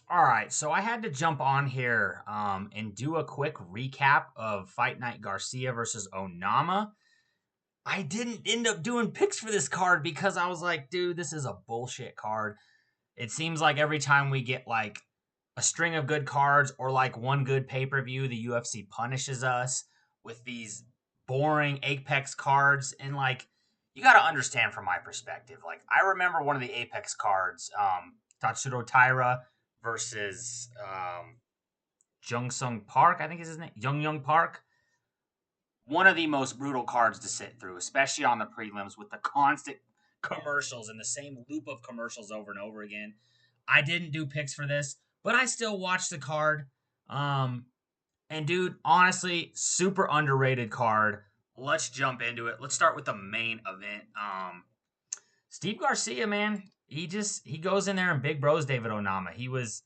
All right, so I had to jump on here and do a quick recap of Fight Night Garcia versus Onama. I didn't end up doing picks for this card because I was like, dude, this is a bullshit card. It seems like every time we get like a string of good cards or like one good pay per view, the UFC punishes us with these boring Apex cards. And like, you got to understand from my perspective. Like, I remember one of the Apex cards, Tatsuro Taira versus Jung Sung Park, I think is his name, Young Park. One of the most brutal cards to sit through, especially on the prelims with the constant commercials and the same loop of commercials over and over again. I didn't do picks for this, but I still watched the card. And dude, honestly, super underrated card. Let's jump into it. Let's start with the main event. Steve Garcia, man, he goes in there and big bros David Onama. He was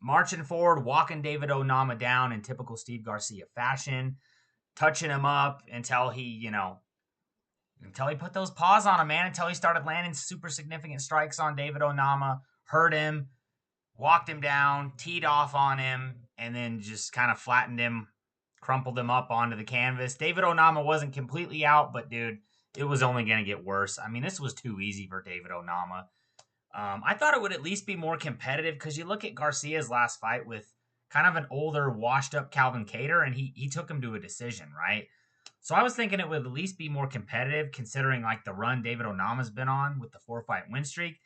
marching forward, walking David Onama down in typical Steve Garcia fashion, touching him up until he put those paws on him, man, until he started landing super significant strikes on David Onama, hurt him, walked him down, teed off on him, and then just kind of flattened him, crumpled him up onto the canvas. David Onama wasn't completely out, but dude, it was only going to get worse. I mean, this was too easy for David Onama. I thought it would at least be more competitive because you look at Garcia's last fight with kind of an older, washed up Calvin Cater, and he took him to a decision, right? So I was thinking it would at least be more competitive considering like the run David Onama's been on with the 4-fight win streak.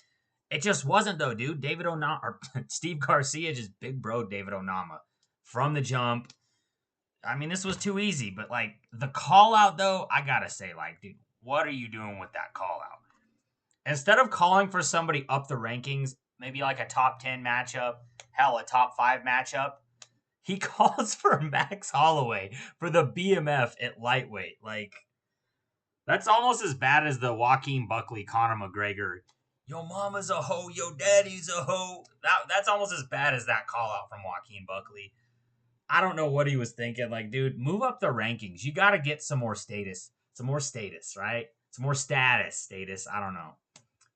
It just wasn't though, dude. David Onama or Steve Garcia just big bro David Onama from the jump. I mean, this was too easy, but like the call out though, I gotta say, like, dude, what are you doing with that call out? Instead of calling for somebody up the rankings, maybe like a top 10 matchup, hell, a top 5 matchup, he calls for Max Holloway for the BMF at lightweight. Like, that's almost as bad as the Joaquin Buckley, Conor McGregor. Yo mama's a hoe, yo daddy's a hoe. That's almost as bad as that call out from Joaquin Buckley. I don't know what he was thinking. Like, dude, move up the rankings. You got to get some more status. Some more status, right? Some more status. I don't know.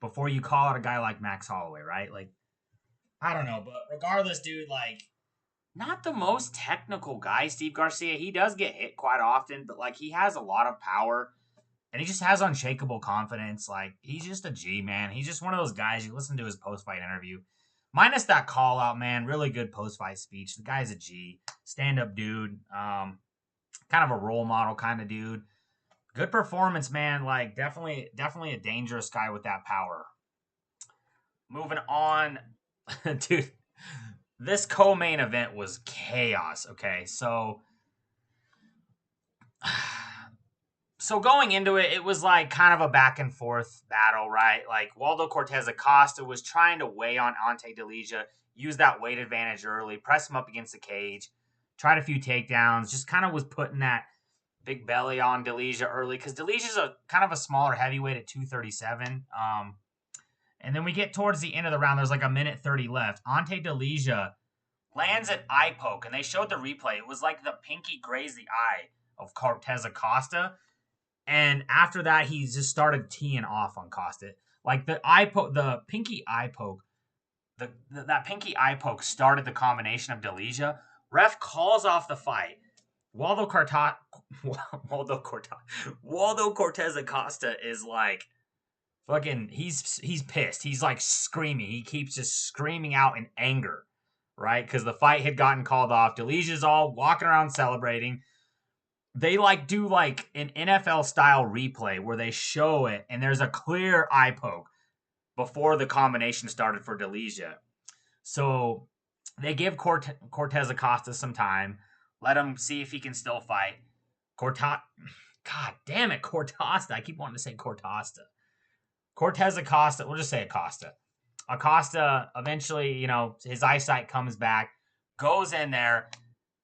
Before you call out a guy like Max Holloway, right? Like, I don't know. But regardless, dude, like, not the most technical guy, Steve Garcia. He does get hit quite often, but like he has a lot of power and he just has unshakable confidence. Like he's just a G, man. He's just one of those guys. You listen to his post fight interview, minus that call out, man. Really good post fight speech. The guy's a G, stand up dude. Kind of a role model kind of dude. Good performance, man. Like definitely a dangerous guy with that power. Moving on, dude. This co-main event was chaos. Okay, so going into it, it was like kind of a back and forth battle, right? Like Waldo Cortes Acosta was trying to weigh on Ante Delija, use that weight advantage early, press him up against the cage, tried a few takedowns, just kind of was putting that big belly on Delija early because Delija's a kind of a smaller heavyweight at 237. And then we get towards the end of the round. There's like a minute 30 left. Ante Delija lands an eye poke, and they showed the replay. It was like the pinky grazed the eye of Cortes Acosta. And after that, he just started teeing off on Costa. Like the pinky eye poke, that pinky eye poke started the combination of Delija. Ref calls off the fight. Waldo Cortes Acosta is like fucking. He's pissed. He's like screaming. He keeps just screaming out in anger, right? Because the fight had gotten called off. Delija's all walking around celebrating. They like do like an NFL style replay where they show it and there's a clear eye poke before the combination started for Delija. So they give Cortes Acosta some time, let him see if he can still fight. God damn it, Cortasta. I keep wanting to say Cortasta. Cortes Acosta, we'll just say Acosta. Acosta eventually, his eyesight comes back, goes in there,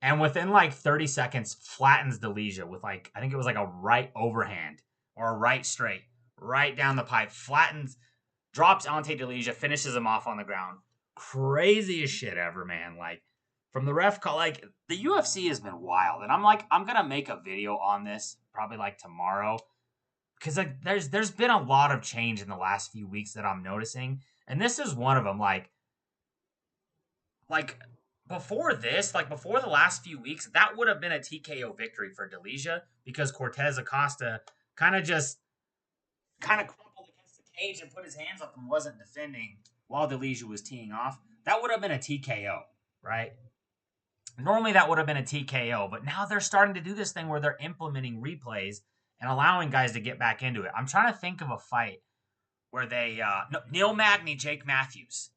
and within like 30 seconds flattens Delija with like, I think it was like a right overhand or a right straight, right down the pipe, flattens, drops Ante Delija, finishes him off on the ground. Craziest shit ever, man. Like, from the ref call, like, the UFC has been wild. And I'm going to make a video on this probably like tomorrow. Because like, there's been a lot of change in the last few weeks that I'm noticing. And this is one of them. Like, like before this, like before the last few weeks, that would have been a TKO victory for Delija because Cortes Acosta kind of just kind of crumpled against the cage and put his hands up and wasn't defending while Delija was teeing off. That would have been a TKO, right? Normally that would have been a TKO, but now they're starting to do this thing where they're implementing replays and allowing guys to get back into it. I'm trying to think of a fight where they no, Neil Magny, Jake Matthews.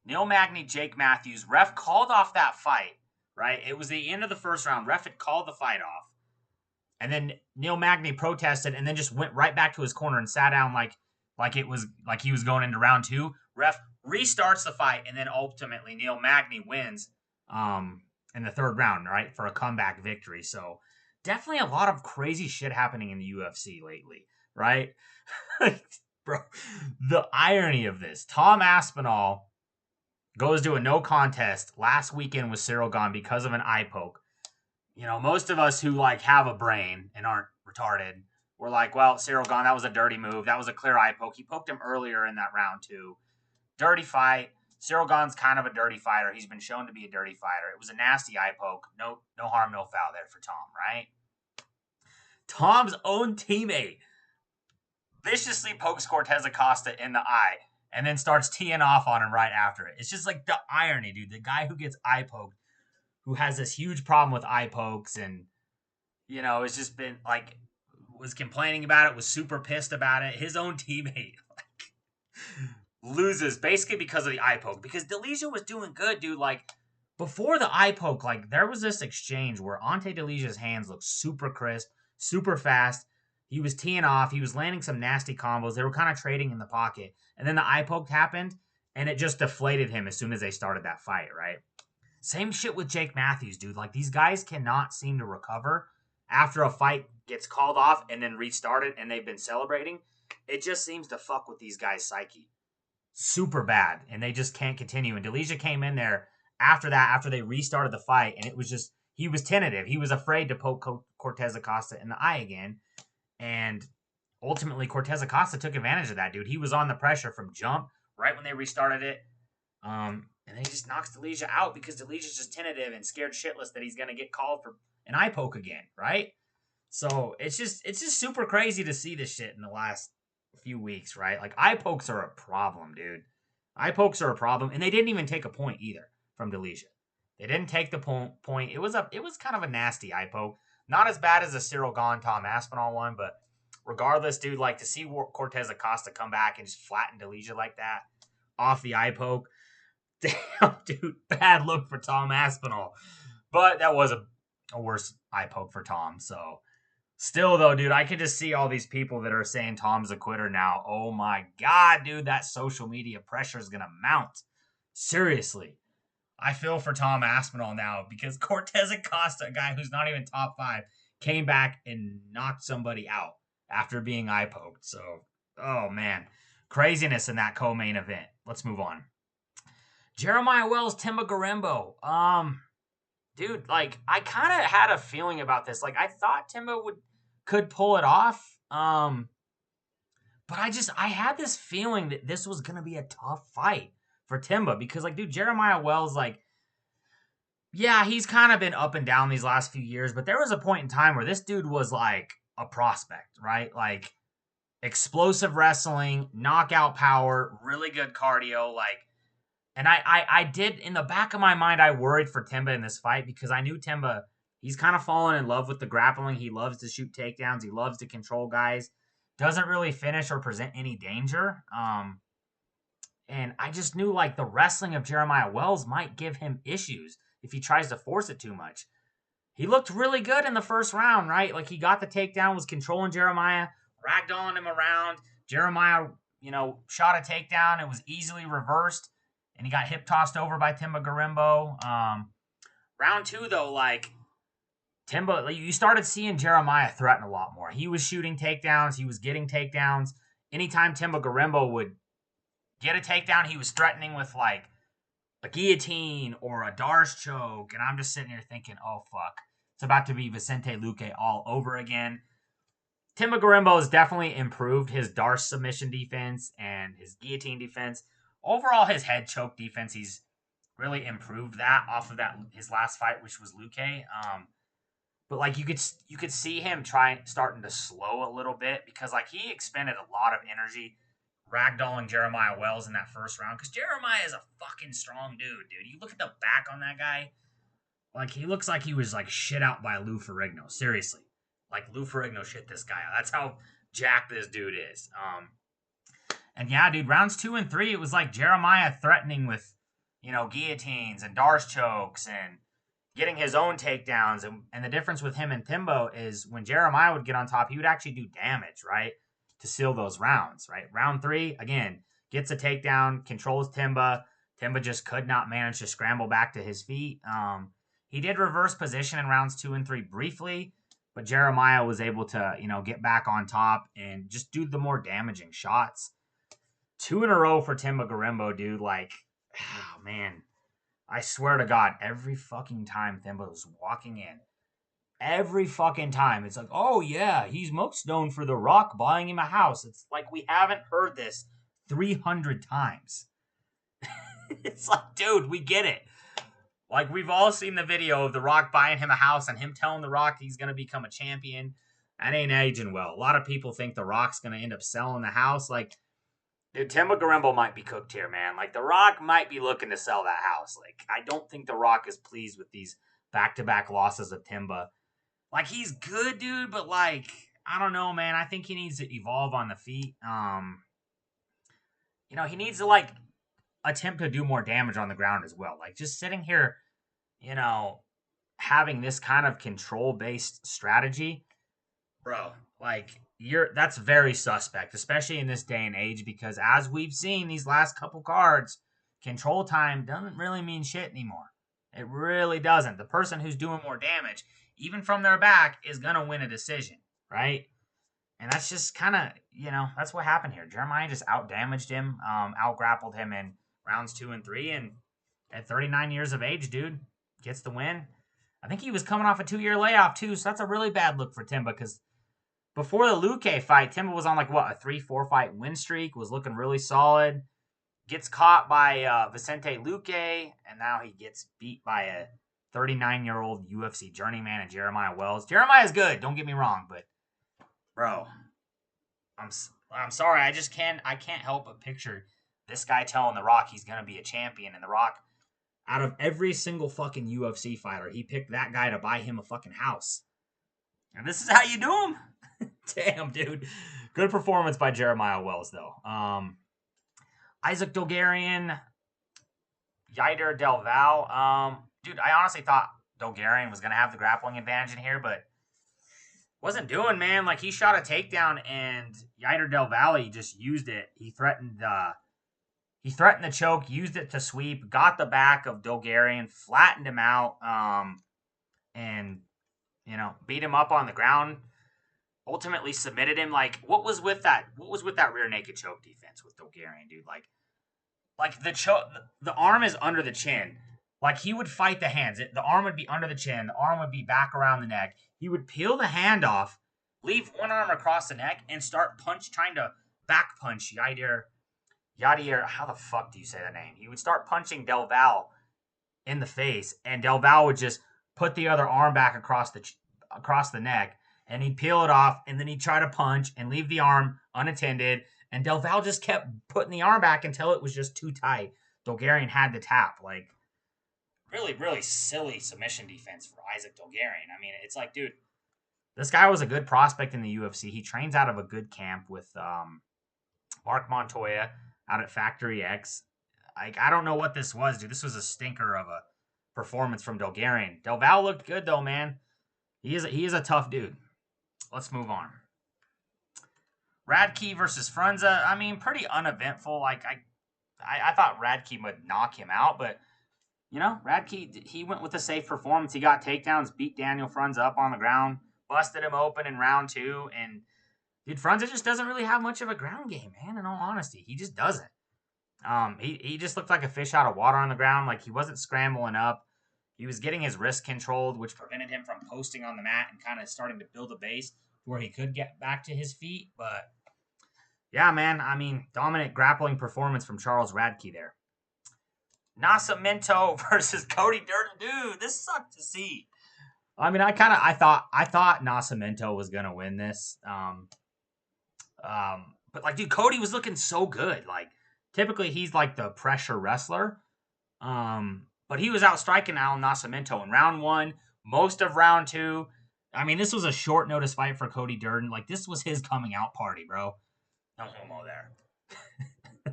Neil Magny, Jake Matthews. Ref called off that fight, right? It was the end of the first round. Ref had called the fight off. And then Neil Magny protested and then just went right back to his corner and sat down like it was like he was going into round 2. Ref restarts the fight, and then ultimately Neil Magny wins in the third round, right? For a comeback victory. So definitely a lot of crazy shit happening in the UFC lately, right? Bro, the irony of this. Tom Aspinall goes to a no contest last weekend with Cyril Gahn because of an eye poke. You know, most of us who like have a brain and aren't retarded, we're like, well, Cyril Gahn, that was a dirty move. That was a clear eye poke. He poked him earlier in that round too. Dirty fight. Cyril Gahn's kind of a dirty fighter. He's been shown to be a dirty fighter. It was a nasty eye poke. No harm, no foul there for Tom, right? Tom's own teammate viciously pokes Cortes Acosta in the eye and then starts teeing off on him right after it. It's just like the irony, dude. The guy who gets eye poked, who has this huge problem with eye pokes and, you know, it's just been like, was complaining about it, was super pissed about it. His own teammate, like, loses basically because of the eye poke. Because Delija was doing good, dude. Like, before the eye poke, like, there was this exchange where Ante Delija's hands looked super crisp, super fast. He was teeing off. He was landing some nasty combos. They were kind of trading in the pocket. And then the eye poke happened, and it just deflated him as soon as they started that fight, right? Same shit with Jake Matthews, dude. Like, these guys cannot seem to recover after a fight gets called off and then restarted and they've been celebrating. It just seems to fuck with these guys' psyche super bad, and they just can't continue. And Delija came in there after that, after they restarted the fight, and it was just, he was tentative. He was afraid to poke Cortes Acosta in the eye again. And ultimately, Cortes Acosta took advantage of that, dude. He was on the pressure from jump right when they restarted it. And then he just knocks Delija out because Delija's just tentative and scared shitless that he's going to get called for an eye poke again, right? So it's just super crazy to see this shit in the last few weeks, right? Like, eye pokes are a problem, dude. Eye pokes are a problem, and they didn't even take a point either from Delija. They didn't take the point. It was kind of a nasty eye poke. Not as bad as the Cyril Gahn, Tom Aspinall one, but regardless, dude, like, to see Cortes Acosta come back and just flatten Delija like that off the eye poke, damn, dude, bad look for Tom Aspinall. But that was a worse eye poke for Tom, so still, though, dude, I could just see all these people that are saying Tom's a quitter now. Oh, my God, dude, that social media pressure is going to mount. Seriously. I feel for Tom Aspinall now because Cortes Acosta, a guy who's not even top 5, came back and knocked somebody out after being eye poked. So, oh, man. Craziness in that co-main event. Let's move on. Jeremiah Wells, Themba Gorimbo. Dude, like, I kind of had a feeling about this. Like, I thought Themba could pull it off. But I had this feeling that this was going to be a tough fight for Themba because, like, dude, Jeremiah Wells, like, yeah, he's kind of been up and down these last few years, but there was a point in time where this dude was, like, a prospect, right? Like, explosive wrestling, knockout power, really good cardio, like, and I did, in the back of my mind, I worried for Themba in this fight because I knew Themba, he's kind of fallen in love with the grappling. He loves to shoot takedowns. He loves to control guys. Doesn't really finish or present any danger. And I just knew, like, the wrestling of Jeremiah Wells might give him issues if he tries to force it too much. He looked really good in the first round, right? Like, he got the takedown, was controlling Jeremiah, ragdolling him around. Jeremiah, you know, shot a takedown. It was easily reversed. And he got hip tossed over by Themba Gorimbo. Round 2, though, like, Themba, like, you started seeing Jeremiah threaten a lot more. He was shooting takedowns. He was getting takedowns. Anytime Themba Gorimbo would get a takedown, he was threatening with, like, a guillotine or a Darce choke. And I'm just sitting here thinking, oh, fuck. It's about to be Vicente Luque all over again. Themba Gorimbo has definitely improved his Darce submission defense and his guillotine defense. Overall, his head choke defense, he's really improved that off of that his last fight, which was Luque. But like you could see him starting to slow a little bit because like he expended a lot of energy ragdolling Jeremiah Wells in that first round because Jeremiah is a fucking strong dude. You look at the back on that guy, like he looks like he was like shit out by Lou Ferrigno. Seriously, like Lou Ferrigno shit this guy out. That's how jacked this dude is. And yeah, dude, rounds 2 and 3, it was like Jeremiah threatening with, guillotines and Darce chokes and getting his own takedowns. And the difference with him and Themba is when Jeremiah would get on top, he would actually do damage, right? To seal those rounds, right? Round 3, again, gets a takedown, controls Themba. Themba just could not manage to scramble back to his feet. He did reverse position in rounds 2 and 3 briefly, but Jeremiah was able to, get back on top and just do the more damaging shots. 2 in a row for Themba Gorimbo, dude. Like, oh, man. I swear to God, every fucking time Themba was walking in, every fucking time, it's like, oh, yeah, he's most known for The Rock buying him a house. It's like we haven't heard this 300 times. It's like, dude, we get it. Like, we've all seen the video of The Rock buying him a house and him telling The Rock he's going to become a champion. That ain't aging well. A lot of people think The Rock's going to end up selling the house. Like, dude, Themba Gorimbo might be cooked here, man. Like, The Rock might be looking to sell that house. Like, I don't think The Rock is pleased with these back-to-back losses of Themba. Like, he's good, dude, but, like, I don't know, man. I think he needs to evolve on the feet. He needs to, like, attempt to do more damage on the ground as well. Like, just sitting here, having this kind of control-based strategy, bro, like, that's very suspect, especially in this day and age, because as we've seen these last couple cards, control time doesn't really mean shit anymore. It really doesn't. The person who's doing more damage, even from their back, is going to win a decision, right? And that's just kind of, that's what happened here. Jeremiah just out-damaged him, out-grappled him in rounds 2 and 3, and at 39 years of age, dude, gets the win. I think he was coming off a 2-year layoff, too, so that's a really bad look for Themba, because before the Luque fight, Themba was on a 3-4 fight win streak, was looking really solid. Gets caught by Vicente Luque, and now he gets beat by a 39-year-old UFC journeyman and Jeremiah Wells. Jeremiah's good, don't get me wrong, but bro, I'm sorry, I can't help but picture this guy telling The Rock he's gonna be a champion, and The Rock, out of every single fucking UFC fighter, he picked that guy to buy him a fucking house. And this is how you do him? Damn, dude. Good performance by Jeremiah Wells, though. Isaac Dulgarian, Yadier Del Valle. Dude, I honestly thought Dulgarian was going to have the grappling advantage in here, but wasn't doing, man. Like, he shot a takedown, and Yadier Del Valle just used it. He threatened the choke, used it to sweep, got the back of Dulgarian, flattened him out, and, beat him up on the ground. Ultimately submitted him. Like, what was with that rear naked choke defense with Dulgarian, dude? Like the arm is under the chin. Like, he would fight the hands. The arm would be under the chin. The arm would be back around the neck. He would peel the hand off, leave one arm across the neck, and start trying to back punch Yadier. How the fuck do you say that name? He would start punching Del Valle in the face, and Del Valle would just put the other arm back across the neck, and he'd peel it off, and then he'd try to punch and leave the arm unattended, and Del Valle just kept putting the arm back until it was just too tight. Dulgarian had to tap. Like, really, really silly submission defense for Isaac Dulgarian. I mean, it's like, dude, this guy was a good prospect in the UFC. He trains out of a good camp with Mark Montoya out at Factory X. Like, I don't know what this was, dude. This was a stinker of a performance from Dulgarian. Del Valle looked good, though, man. He is a tough dude. Let's move on. Radke versus Frunza. I mean, pretty uneventful. Like, I thought Radke would knock him out, but, Radke, he went with a safe performance. He got takedowns, beat Daniel Frunza up on the ground, busted him open in round 2, and, dude, Frunza just doesn't really have much of a ground game, man, in all honesty. He just doesn't. He just looked like a fish out of water on the ground. Like, he wasn't scrambling up. He was getting his wrist controlled, which prevented him from posting on the mat and kind of starting to build a base where he could get back to his feet. But, yeah, man, I mean, dominant grappling performance from Charles Radke there. Nascimento versus Cody Durden. Dude, this sucked to see. I mean, I thought Nascimento was gonna win this. But like, dude, Cody was looking so good. Like, typically he's like the pressure wrestler. But he was out striking Allan Nascimento in round 1, most of round 2. I mean, this was a short notice fight for Cody Durden. Like, this was his coming out party, bro. No homo there.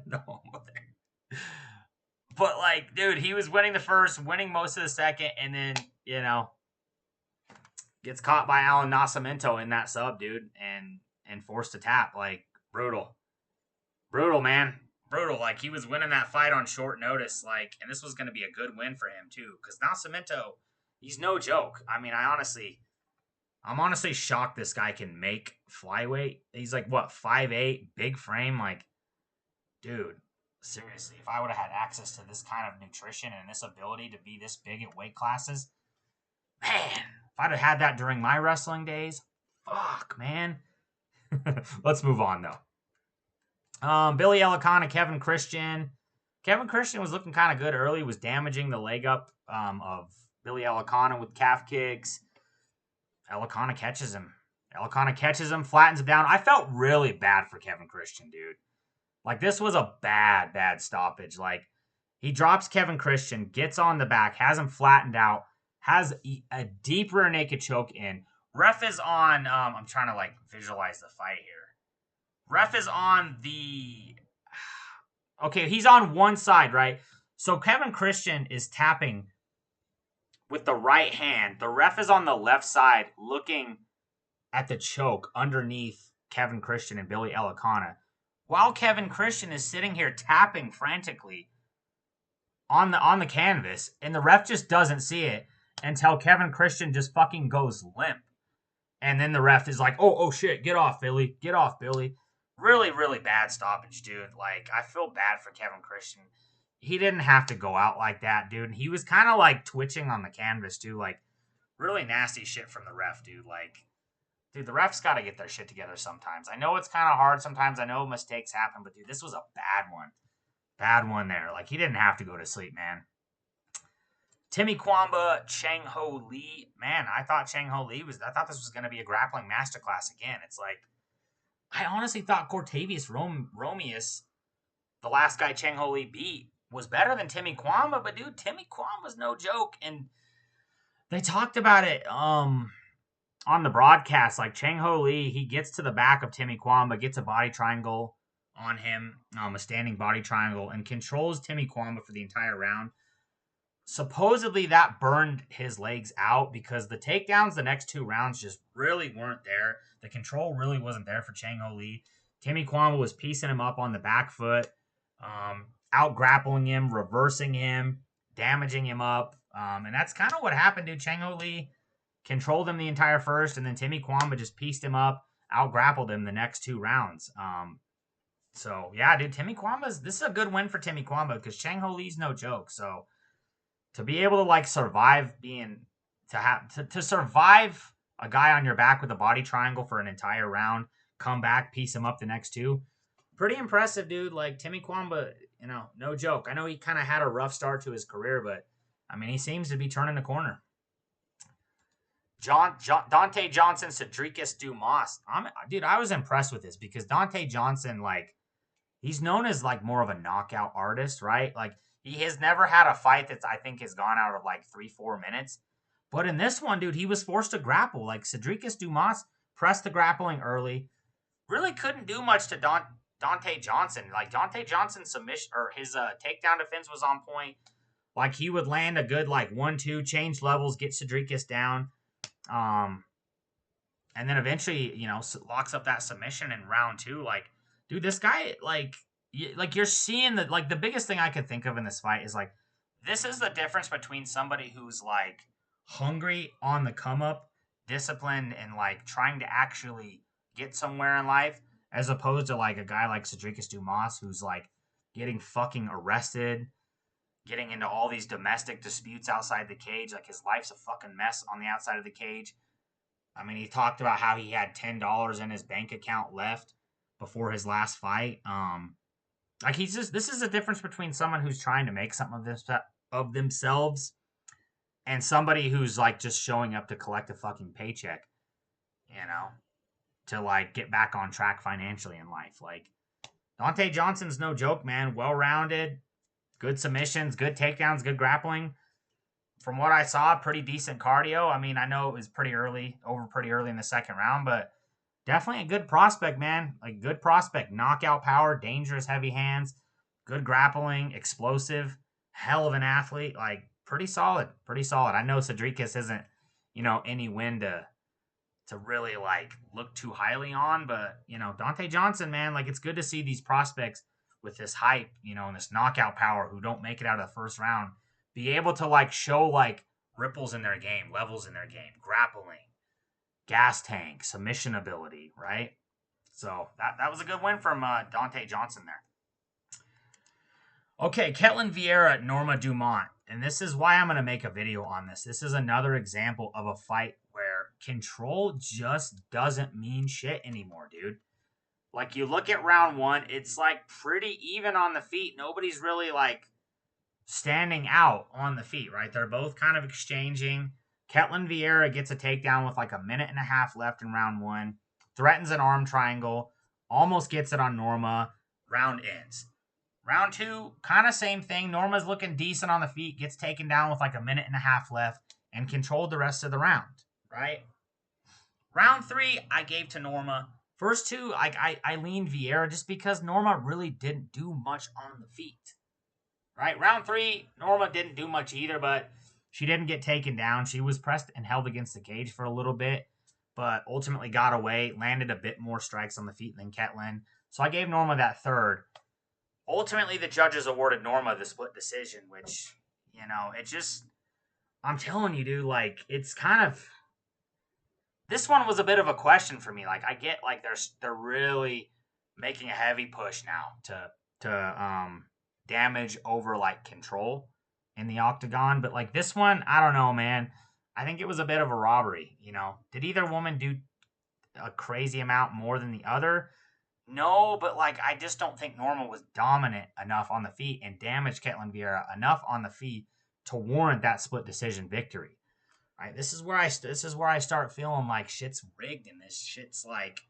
No homo there. But like, dude, he was winning the first, winning most of the second, and then, gets caught by Allan Nascimento in that sub, dude, and forced to tap. Like, brutal. Brutal, man. Brutal. Like, he was winning that fight on short notice, like, and this was going to be a good win for him, too, because Nascimento, he's no joke. I mean, I'm honestly shocked this guy can make flyweight. He's like, what, 5'8", big frame? Like, dude, seriously, if I would have had access to this kind of nutrition and this ability to be this big at weight classes, man, if I'd have had that during my wrestling days, fuck, man. Let's move on, though. Billy Elekana, Kevin Christian. Kevin Christian was looking kind of good early. Was damaging the leg up of Billy Elekana with calf kicks. Elekana catches him. Flattens him down. I felt really bad for Kevin Christian, dude. Like, this was a bad stoppage. Like, he drops Kevin Christian, gets on the back, has him flattened out, has a deep rear naked choke in. Ref is on, I'm trying to, like, visualize the fight here. Ref is on the... Okay, he's on one side, right? So Kevin Christian is tapping with the right hand. The ref is on the left side looking at the choke underneath Kevin Christian and Billy Elekana, while Kevin Christian is sitting here tapping frantically on the canvas, and the ref just doesn't see it until Kevin Christian just fucking goes limp. And then the ref is like, oh shit, get off, Billy. Really, really bad stoppage, dude. Like, I feel bad for Kevin Christian. He didn't have to go out like that, dude. And he was kind of, like, twitching on the canvas, too. Like, really nasty shit from the ref, dude. Like, dude, the refs got to get their shit together sometimes. I know it's kind of hard sometimes. I know mistakes happen. But, dude, this was a bad one. Bad one there. Like, he didn't have to go to sleep, man. Timmy Cuamba, Changho Lee. Man, I thought this was going to be a grappling masterclass again. It's like, I honestly thought Cortavius Romeus, the last guy Changho Lee beat, was better than Timmy Cuamba, but dude, Timmy Cuamba's no joke. And they talked about it on the broadcast. Like, Changho Lee, he gets to the back of Timmy Cuamba, gets a body triangle on him, a standing body triangle, and controls Timmy Cuamba for the entire round. Supposedly that burned his legs out because the takedowns the next 2 rounds just really weren't there. The control really wasn't there for Changho Lee. Timmy Cuamba was piecing him up on the back foot, out grappling him, reversing him, damaging him up. And that's kind of what happened, dude. Changho Lee controlled him the entire first, and then Timmy Cuamba just pieced him up, out grappled him the next 2 rounds. So yeah, dude, this is a good win for Timmy Cuamba because Changho Lee's no joke. So to be able to, like, survive to survive a guy on your back with a body triangle for an entire round, come back, piece him up the next 2, pretty impressive, dude. Like, Timmy Cuamba, no joke. I know he kind of had a rough start to his career, but I mean, he seems to be turning the corner. Donte Johnson, Sedriques Dumas. Dude, I was impressed with this because Donte Johnson, like, he's known as, like, more of a knockout artist, right? Like, he has never had a fight that I think has gone out of, like, 3-4 minutes. But in this one, dude, he was forced to grapple. Like, Sedriques Dumas pressed the grappling early. Really couldn't do much to Donte Johnson. Like, Donte Johnson's submission, or his takedown defense was on point. Like, he would land a good, like, 1-2, change levels, get Sedriques down. And then eventually, locks up that submission in round 2. Like, dude, this guy, like you're seeing the biggest thing I could think of in this fight is, like, this is the difference between somebody who's, like, hungry on the come up, disciplined, and, like, trying to actually get somewhere in life, as opposed to, like, a guy like Sedriques Dumas who's, like, getting fucking arrested, getting into all these domestic disputes outside the cage. Like, his life's a fucking mess on the outside of the cage. I mean, he talked about how he had $10 in his bank account left before his last fight. Like this is the difference between someone who's trying to make something of themselves and somebody who's like just showing up to collect a fucking paycheck, you know, to like get back on track financially in life. Like Donte Johnson's no joke, man. Well rounded, good submissions, good takedowns, good grappling. From what I saw, pretty decent cardio. I mean, I know it was pretty early in the second round, but definitely a good prospect, man. Like good prospect, knockout power, dangerous heavy hands, good grappling, explosive, hell of an athlete. Like pretty solid, pretty solid. I know Sedriques isn't, any win to really like look too highly on, but Donte Johnson, man, like it's good to see these prospects with this hype, and this knockout power who don't make it out of the first round be able to like show like ripples in their game, levels in their game, grappling, gas tank, submission ability, right? So that was a good win from Donte Johnson there. Okay, Ketlen Viera, Norma Dumont. And this is why I'm going to make a video on this. This is another example of a fight where control just doesn't mean shit anymore, dude. Like, you look at round one, it's, like, pretty even on the feet. Nobody's really, like, standing out on the feet, right? They're both kind of exchanging. Ketlen Viera gets a takedown with, like, a minute and a half left in round one. Threatens an arm triangle. Almost gets it on Norma. Round ends. Round two, kind of same thing. Norma's looking decent on the feet, gets taken down with like a minute and a half left, and controlled the rest of the round, right? Round three, I gave to Norma. First two, I leaned Viera just because Norma really didn't do much on the feet, right? Round three, Norma didn't do much either, but she didn't get taken down. She was pressed and held against the cage for a little bit, but ultimately got away, landed a bit more strikes on the feet than Ketlen. So I gave Norma that third. Ultimately, the judges awarded Norma the split decision, which, it just, I'm telling you, dude, like, it's kind of, this one was a bit of a question for me. Like, I get, like, they're really making a heavy push now to damage over, like, control in the octagon. But, like, this one, I don't know, man. I think it was a bit of a robbery, Did either woman do a crazy amount more than the other? No, but like I just don't think Norma was dominant enough on the feet and damaged Ketlen Viera enough on the feet to warrant that split decision victory. Right? This is where I start feeling like shit's rigged and this shit's like,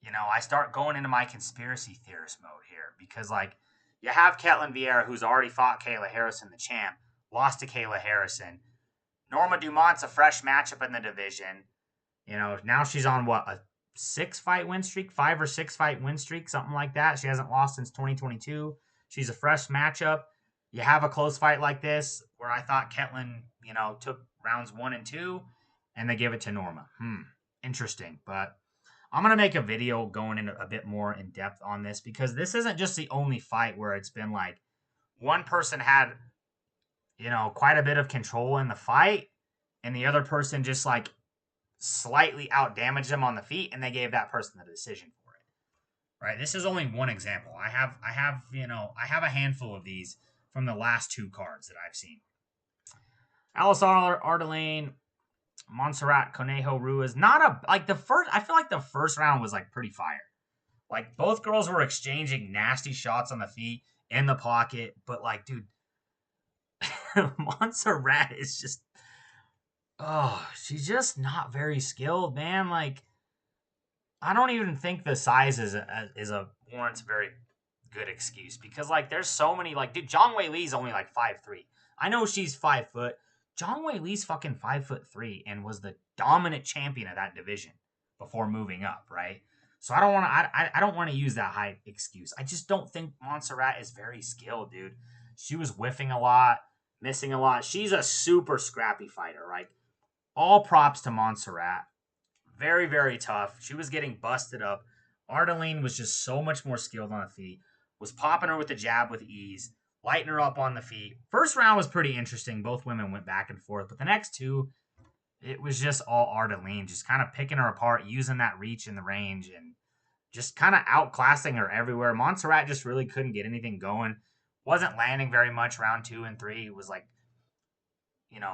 I start going into my conspiracy theorist mode here because like you have Ketlen Viera who's already fought Kayla Harrison, the champ, lost to Kayla Harrison. Norma Dumont's a fresh matchup in the division. Now she's on what, a 5 or 6 fight win streak, something like that. She hasn't lost since 2022. She's a fresh matchup. You have a close fight like this where I thought Ketlen, took rounds 1 and 2 and they give it to Norma. Interesting. But I'm going to make a video going into a bit more in depth on this because this isn't just the only fight where it's been like one person had, quite a bit of control in the fight and the other person just like slightly out damaged them on the feet and they gave that person the decision for it. Right? This is only one example. I have a handful of these from the last 2 cards that I've seen. Ardelean, Montserrat, Conejo, Ruiz. I feel like the first round was like pretty fire. Like both girls were exchanging nasty shots on the feet in the pocket, but like, dude, Montserrat is just, she's just not very skilled, man. Like, I don't even think the size is a warrants a very good excuse because like there's so many like, dude, Zhang Wei Li's only like 5'3". I know she's 5 foot. Zhang Wei Li's fucking 5'3" and was the dominant champion of that division before moving up, right? So I don't want to use that height excuse. I just don't think Montserrat is very skilled, dude. She was whiffing a lot, missing a lot. She's a super scrappy fighter, right? All props to Montserrat. Very, very tough. She was getting busted up. Ardelean was just so much more skilled on the feet. Was popping her with the jab with ease. Lighting her up on the feet. First round was pretty interesting. Both women went back and forth. But the next 2, it was just all Ardelean. Just kind of picking her apart. Using that reach in the range. And just kind of outclassing her everywhere. Montserrat just really couldn't get anything going. Wasn't landing very much round 2 and 3. It was like,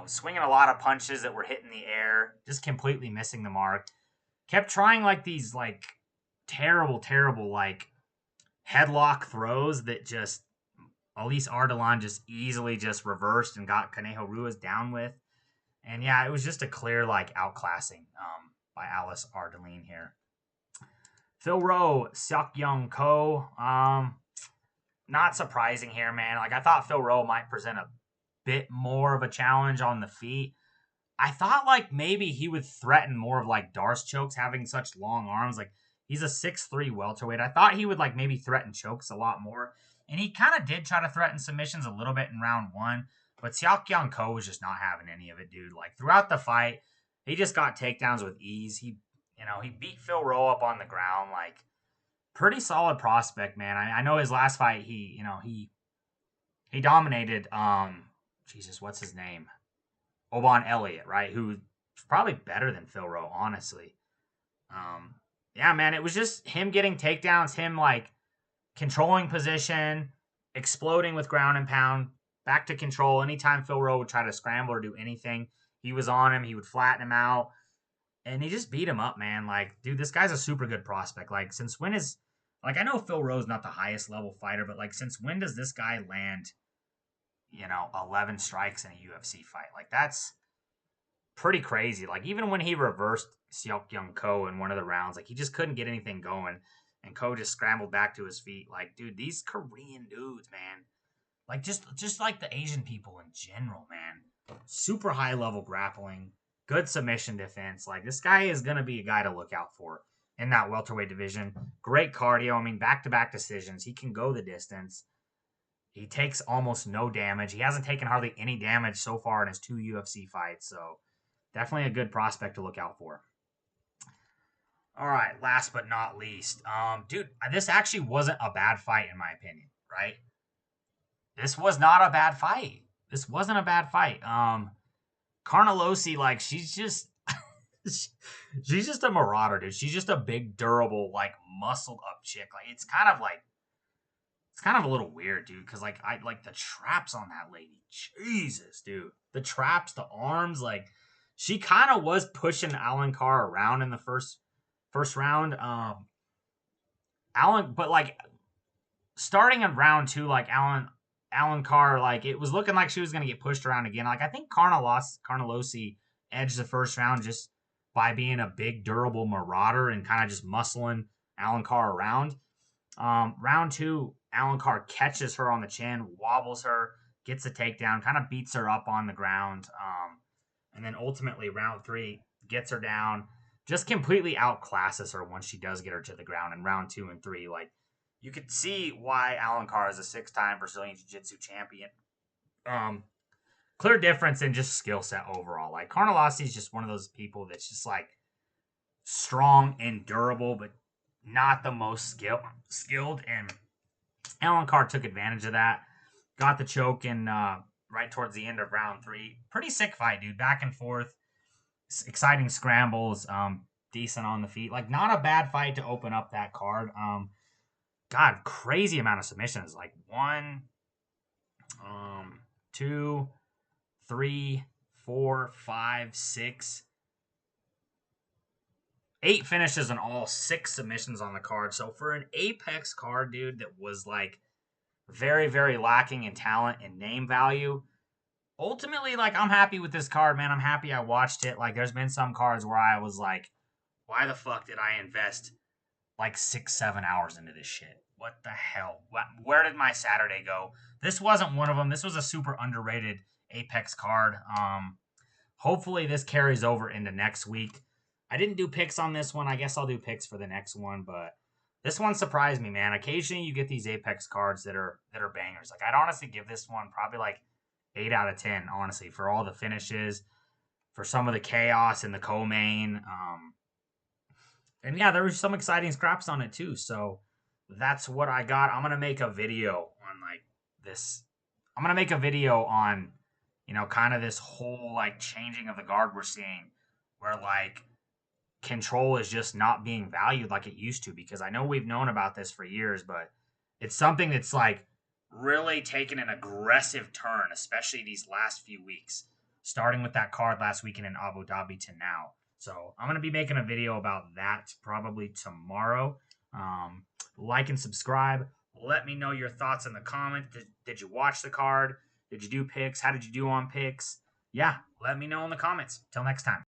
swinging a lot of punches that were hitting the air, just completely missing the mark. Kept trying like these like terrible, like headlock throws that just at least Ardelean just easily just reversed and got Conejo Ruiz down with. And yeah, it was just a clear like outclassing by Alice Ardelean here. Phil Rowe, Seok Young Ko. Not surprising here, man. Like I thought Phil Rowe might present a bit more of a challenge on the feet. I thought like maybe he would threaten more of like Darce chokes, having such long arms. Like he's a 6'3" welterweight. I thought he would like maybe threaten chokes a lot more. And he kind of did try to threaten submissions a little bit in round 1. But Seok Young Ko was just not having any of it, dude. Like throughout the fight, he just got takedowns with ease. He beat Phil Rowe up on the ground. Like pretty solid prospect, man. I know his last fight, he dominated. Jesus, what's his name? Oban Elliott, right? Who's probably better than Phil Rowe, honestly. Yeah, man, it was just him getting takedowns, him like controlling position, exploding with ground and pound, back to control. Anytime Phil Rowe would try to scramble or do anything, he was on him. He would flatten him out, and he just beat him up, man. Like, dude, this guy's a super good prospect. Like, since when is like I know Phil Rowe's not the highest level fighter, but like since when does this guy land 11 strikes in a UFC fight? Like that's pretty crazy. Like even when he reversed Seok Young Ko in one of the rounds, like he just couldn't get anything going, and Ko just scrambled back to his feet. Like, dude, these Korean dudes, man, like just like the Asian people in general, man, super high level grappling, good submission defense. Like this guy is gonna be a guy to look out for in that welterweight division. Great cardio. I mean, back-to-back decisions. He can go the distance. He takes almost no damage. He hasn't taken hardly any damage so far in his 2 UFC fights. So definitely a good prospect to look out for. All right, last but not least. Dude, this actually wasn't a bad fight in my opinion, right? This was not a bad fight. This wasn't a bad fight. Carnelosi, like, she's just she's just a marauder, dude. She's just a big, durable, like, muscled up chick. Like, it's kind of a little weird, dude, because like I like the traps on that lady. Jesus, dude. The traps, the arms, like she kind of was pushing Allan Carr around in the first round. Allan, but like starting in round 2, like Allan Carr, like it was looking like she was gonna get pushed around again. Like I think Carnelosi edged the first round just by being a big, durable marauder and kind of just muscling Allan Carr around. Round 2, Allan Carr catches her on the chin, wobbles her, gets a takedown, kind of beats her up on the ground. And then ultimately, round 3, gets her down, just completely outclasses her once she does get her to the ground in round 2 and 3. Like, you could see why Allan Carr is a 6-time Brazilian Jiu-Jitsu champion. Clear difference in just skill set overall. Like, Carnelosi is just one of those people that's just, like, strong and durable, but not the most skilled, and Allan Carr took advantage of that. Got the choke in right towards the end of round 3. Pretty sick fight, dude. Back and forth, exciting scrambles, decent on the feet. Like not a bad fight to open up that card. God, crazy amount of submissions. Like 1, 2, 3, 4, 5, 6. 8 finishes and all 6 submissions on the card. So for an Apex card, dude, that was like very, very lacking in talent and name value, ultimately, like I'm happy with this card, man. I'm happy I watched it. Like there's been some cards where I was like, why the fuck did I invest like 6-7 hours into this shit? What the hell? Where did my Saturday go? This wasn't one of them. This was a super underrated Apex card. Hopefully this carries over into next week. I didn't do picks on this one. I guess I'll do picks for the next one, but this one surprised me, man. Occasionally you get these Apex cards that are bangers. Like I'd honestly give this one probably like 8 out of 10, honestly, for all the finishes, for some of the chaos in the co-main. And yeah, there was some exciting scraps on it too. So that's what I got. I'm going to make a video on like this. I'm going to make a video on, kind of this whole like changing of the guard we're seeing where like control is just not being valued like it used to, because I know we've known about this for years, but it's something that's like really taken an aggressive turn, especially these last few weeks, starting with that card last weekend in Abu Dhabi to now. So I'm going to be making a video about that probably tomorrow. Like and subscribe. Let me know your thoughts in the comments. Did you watch the card? Did you do picks? How did you do on picks? Yeah, let me know in the comments. Till next time.